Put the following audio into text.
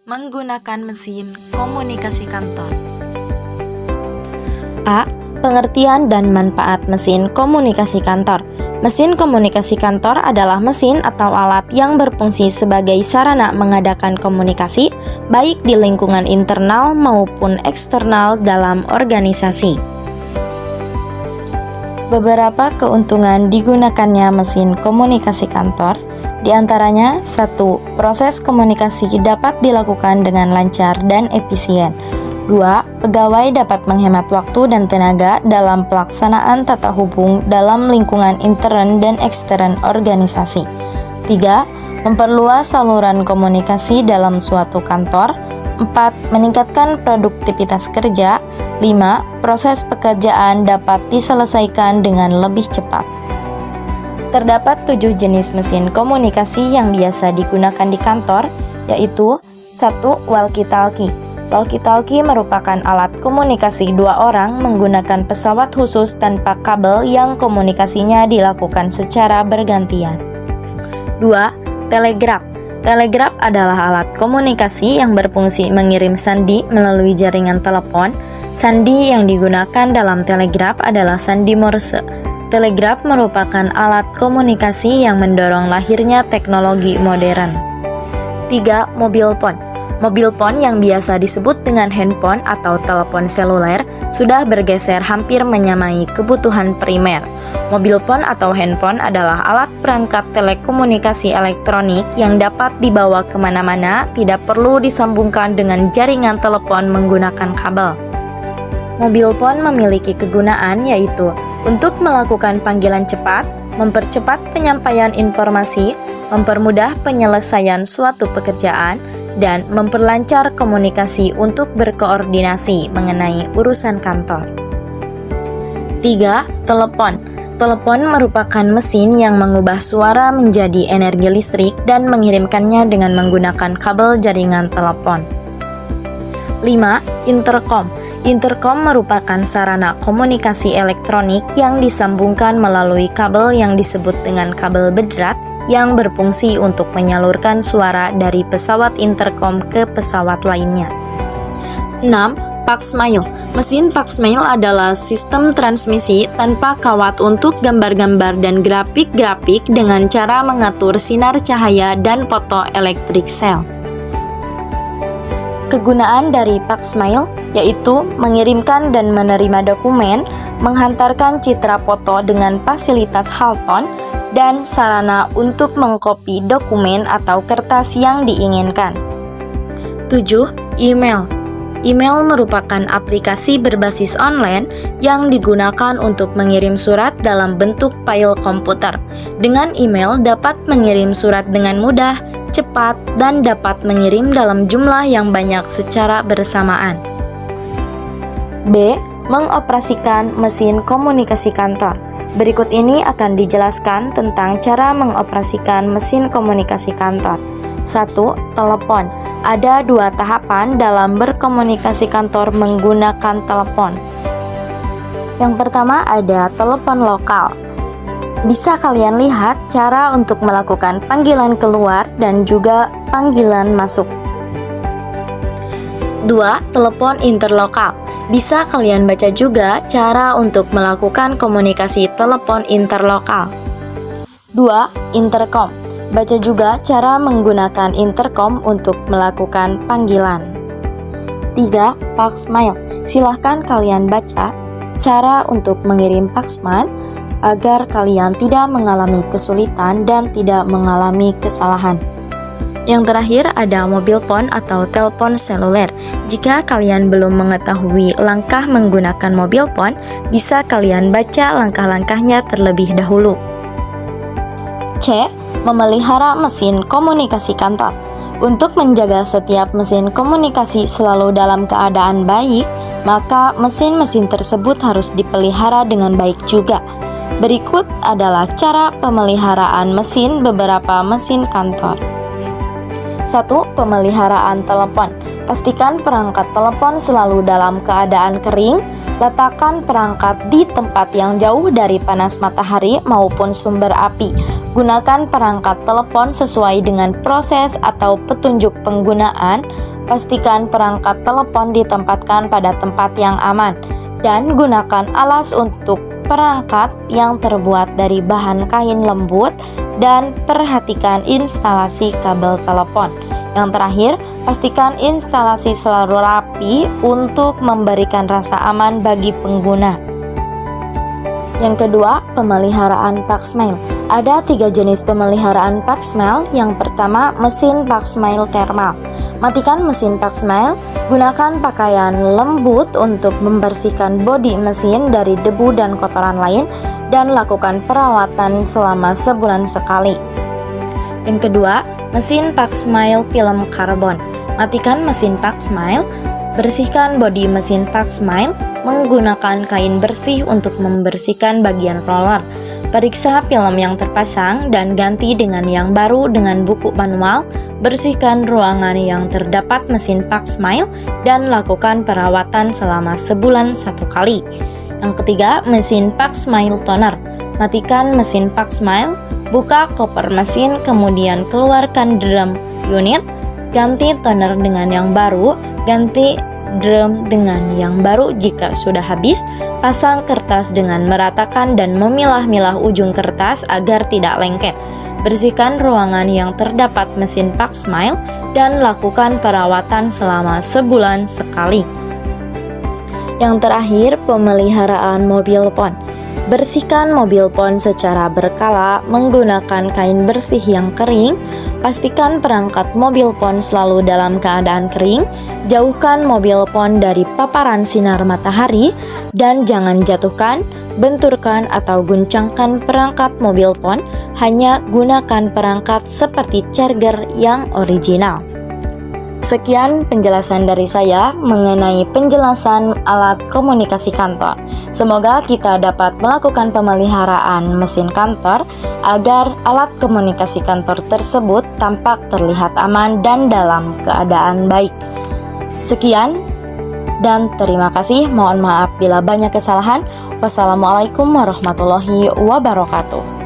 Menggunakan mesin komunikasi kantor. A. Pengertian dan manfaat mesin komunikasi kantor. Mesin komunikasi kantor adalah mesin atau alat yang berfungsi sebagai sarana mengadakan komunikasi, baik di lingkungan internal maupun eksternal dalam organisasi. Beberapa keuntungan digunakannya mesin komunikasi kantor, diantaranya 1. Proses komunikasi dapat dilakukan dengan lancar dan efisien. 2. Pegawai dapat menghemat waktu dan tenaga dalam pelaksanaan tata hubung dalam lingkungan intern dan ekstern organisasi. 3. Memperluas saluran komunikasi dalam suatu kantor. 4. Meningkatkan produktivitas kerja. 5. Proses pekerjaan dapat diselesaikan dengan lebih cepat. Terdapat 7 jenis mesin komunikasi yang biasa digunakan di kantor, yaitu 1. Walkie-talkie. Walkie-talkie merupakan alat komunikasi dua orang menggunakan pesawat khusus tanpa kabel yang komunikasinya dilakukan secara bergantian. 2. Telegraf. Telegraf adalah alat komunikasi yang berfungsi mengirim sandi melalui jaringan telepon. Sandi yang digunakan dalam telegraf adalah sandi Morse. Telegraf merupakan alat komunikasi yang mendorong lahirnya teknologi modern. 3. Mobil phone. Mobil phone yang biasa disebut dengan handphone atau telepon seluler sudah bergeser hampir menyamai kebutuhan primer. Mobil phone atau handphone adalah alat perangkat telekomunikasi elektronik yang dapat dibawa kemana-mana, tidak perlu disambungkan dengan jaringan telepon menggunakan kabel. Mobil phone memiliki kegunaan yaitu untuk melakukan panggilan cepat, mempercepat penyampaian informasi, mempermudah penyelesaian suatu pekerjaan, dan memperlancar komunikasi untuk berkoordinasi mengenai urusan kantor. 3. Telepon. Telepon merupakan mesin yang mengubah suara menjadi energi listrik dan mengirimkannya dengan menggunakan kabel jaringan telepon. 5. Intercom. Intercom merupakan sarana komunikasi elektronik yang disambungkan melalui kabel yang disebut dengan kabel berat yang berfungsi untuk menyalurkan suara dari pesawat intercom ke pesawat lainnya. 6. Faxmail. Mesin faxmail adalah sistem transmisi tanpa kawat untuk gambar-gambar dan grafik-grafik dengan cara mengatur sinar cahaya dan fotoelektrik sel. Kegunaan dari faxmail yaitu mengirimkan dan menerima dokumen, menghantarkan citra foto dengan fasilitas Halton, dan sarana untuk mengkopi dokumen atau kertas yang diinginkan. 7. Email. Email merupakan aplikasi berbasis online yang digunakan untuk mengirim surat dalam bentuk file komputer. Dengan email dapat mengirim surat dengan mudah, cepat, dan dapat mengirim dalam jumlah yang banyak secara bersamaan. B. Mengoperasikan mesin komunikasi kantor. Berikut ini akan dijelaskan tentang cara mengoperasikan mesin komunikasi kantor. 1. Telepon. Ada 2 tahapan dalam berkomunikasi kantor menggunakan telepon. Yang pertama ada telepon lokal. Bisa kalian lihat cara untuk melakukan panggilan keluar dan juga panggilan masuk. 2. Telepon interlokal. Bisa kalian baca juga cara untuk melakukan komunikasi telepon interlokal. 2. Intercom. Baca juga cara menggunakan intercom untuk melakukan panggilan. 3. Faxmail. Silahkan kalian baca cara untuk mengirim faxmail agar kalian tidak mengalami kesulitan dan tidak mengalami kesalahan. Yang terakhir ada mobil phone atau telepon seluler. Jika kalian belum mengetahui langkah menggunakan mobil phone, bisa kalian baca langkah-langkahnya terlebih dahulu. C. Memelihara mesin komunikasi kantor. Untuk menjaga setiap mesin komunikasi selalu dalam keadaan baik, maka mesin-mesin tersebut harus dipelihara dengan baik juga. Berikut adalah cara pemeliharaan mesin beberapa mesin kantor. 1. Pemeliharaan telepon. Pastikan perangkat telepon selalu dalam keadaan kering, Letakkan perangkat di tempat yang jauh dari panas matahari maupun sumber api. Gunakan perangkat telepon sesuai dengan proses atau petunjuk penggunaan. Pastikan perangkat telepon ditempatkan pada tempat yang aman. Dan gunakan alas untuk perangkat yang terbuat dari bahan kain lembut dan perhatikan instalasi kabel telepon. Yang terakhir, pastikan instalasi selalu rapi untuk memberikan rasa aman bagi pengguna. Yang kedua, pemeliharaan Paxmail. Ada 3 jenis pemeliharaan Paxmail. Yang pertama, mesin Paxmail thermal. Matikan mesin Paxmail, gunakan pakaian lembut untuk membersihkan bodi mesin dari debu dan kotoran lain dan lakukan perawatan selama sebulan sekali. Yang kedua, mesin Paxmail film karbon. Matikan mesin Paxmail, bersihkan bodi mesin Paxmail menggunakan kain bersih untuk membersihkan bagian roller. Periksa film yang terpasang dan ganti dengan yang baru dengan buku manual. Bersihkan ruangan yang terdapat mesin Paxmail dan lakukan perawatan selama sebulan 1 kali. Yang ketiga, mesin Paxmail toner. Matikan mesin Paxmail, buka koper mesin, kemudian keluarkan drum unit, ganti toner dengan yang baru, ganti drum dengan yang baru jika sudah habis, pasang kertas dengan meratakan dan memilah-milah ujung kertas agar tidak lengket. Bersihkan ruangan yang terdapat mesin Paxmail dan lakukan perawatan selama sebulan sekali. Yang terakhir, pemeliharaan mobil pon. Bersihkan mobil pon secara berkala menggunakan kain bersih yang kering. Pastikan perangkat mobil pon selalu dalam keadaan kering. Jauhkan mobil pon dari paparan sinar matahari dan jangan jatuhkan, benturkan atau guncangkan perangkat mobil pon. Hanya gunakan perangkat seperti charger yang original. Sekian penjelasan dari saya mengenai penjelasan alat komunikasi kantor. Semoga kita dapat melakukan pemeliharaan mesin kantor agar alat komunikasi kantor tersebut tampak terlihat aman dan dalam keadaan baik. Sekian dan terima kasih. Mohon maaf bila banyak kesalahan. Wassalamualaikum warahmatullahi wabarakatuh.